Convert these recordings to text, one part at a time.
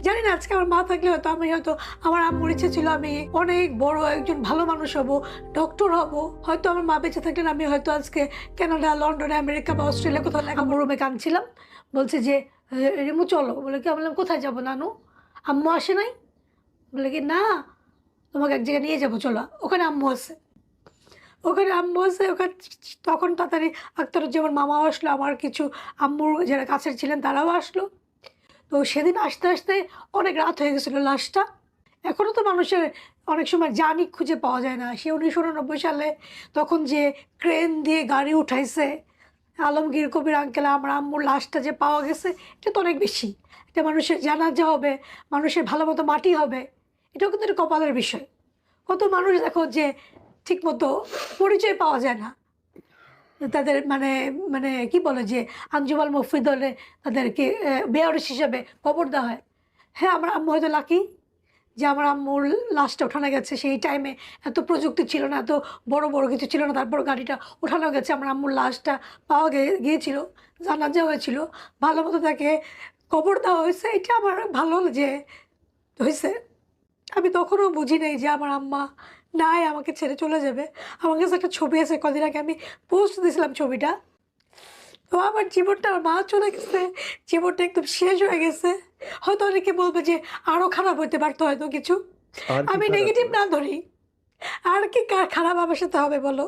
জানি না আজকে আমার মা থাকলে হয়তো আমার আম্মুর ইচ্ছে ছিল আমি অনেক বড় একজন ভালো মানুষ হব, ডক্টর হব। হয়তো আমার মা বেঁচে থাকলেন আমি হয়তো আজকে কানাডা, লন্ডনে, আমেরিকা বা অস্ট্রেলিয়া কোথাও আম্মুর রুমে কাঁদছিলাম। বলছে যে রিমু চলো। বলে কি? আমি বললাম কোথায় যাবো নানু? আম্মু আসে নাই? বলে কি না, তোমাকে এক জায়গায় নিয়ে যাবো, চলো, ওখানে আম্মু আছে। ওখানে তখন তাড়াতাড়ি আখতারুজ্জামান মামাও আসলো, আমার কিছু আম্মুর যারা কাছের ছিলেন তারাও আসলো। তো সেদিন আসতে আসতে অনেক রাত হয়ে গেছিলো। লাশটা এখনও তো মানুষের অনেক সময় জানি খুঁজে পাওয়া যায় না। সে 1989 সালে তখন যে ক্রেন দিয়ে গাড়ি উঠাইছে আলমগীর কবির আঙ্কেল, আমার আম্মুর লাশটা যে পাওয়া গেছে, এটা তো অনেক বেশি। এটা মানুষের জানাজা হবে, মানুষের ভালো মতো মাটি হবে, এটাও কিন্তু একটা কপালের বিষয়। কত মানুষ দেখো যে ঠিকমতো পরিচয় পাওয়া যায় না, তাদের মানে মানে কি বলে যে আঞ্জুমাল মফিদলে তাদেরকে বেয়ারিশ হিসাবে কবর দেওয়া হয়। হ্যাঁ, আমার আম্মু হয়তো লাকি যে আমার আম্মুর লাশটা ওঠানো গেছে। সেই টাইমে এত প্রযুক্তি ছিল না, এত বড় বড় কিছু ছিল না, তারপর গাড়িটা ওঠানো গেছে, আমার আম্মুর লাশটা পাওয়া গিয়েছিল, জানাজা হয়েছিল, ভালো মতো তাকে কবর দেওয়া হয়েছে। এটা আমার ভালো যে হয়েছে। আমি তখনও বুঝি নাই যে আমার আম্মা নাই, আমাকে ছেড়ে চলে যাবে। আমার কাছে একটা ছবি আছে, কদিন আগে আমি পোস্ট দিয়েছিলাম ছবিটা। তো আমার জীবনটা, আমার মা চলে গেছে, জীবনটা একদম শেষ হয়ে গেছে। হয়তো অনেকে বলবে যে আরও খারাপ হইতে পারতো হয়তো কিছু। আর কি আমি খারাপ নেগেটিভ হয়? না ধরি, আর কি খারাপ আমার সাথে হবে বলো?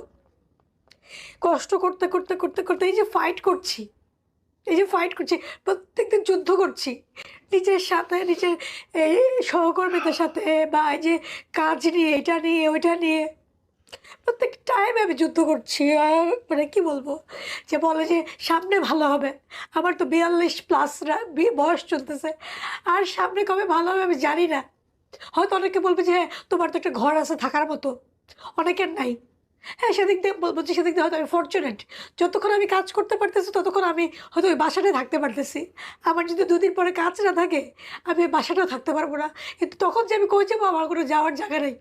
কষ্ট করতে করতে করতে করতে এই যে ফাইট করছি, প্রত্যেকদিন যুদ্ধ করছি নিজের সাথে, নিজের এই সহকর্মীদের সাথে, বা এই যে কাজ নিয়ে, এটা নিয়ে, ওইটা নিয়ে প্রত্যেক টাইমে আমি যুদ্ধ করছি। মানে কি বলবো, যে বলে যে সামনে ভালো হবে। আমার তো 42+ বয়স চলতেছে, আর সামনে কবে ভালো হবে আমি জানি না। হয়তো অনেকে বলবে যে হ্যাঁ তোমার তো একটা ঘর আছে থাকার মতো, অনেকের নাই। হ্যাঁ, সেদিক দিয়ে বলবো যে সেদিক দিয়ে হয়তো আমি ফর্চুনেট। যতক্ষণ আমি কাজ করতে পারতেছি ততক্ষণ আমি হয়তো ওই বাসাটায় থাকতে পারতেছি। আমার যদি 2 দিন পরে কাজ না থাকে, আমি ওই বাসাটাও থাকতে পারবো না। কিন্তু তখন যে আমি কই যাবো, আমার কোনো যাওয়ার জায়গা নেই।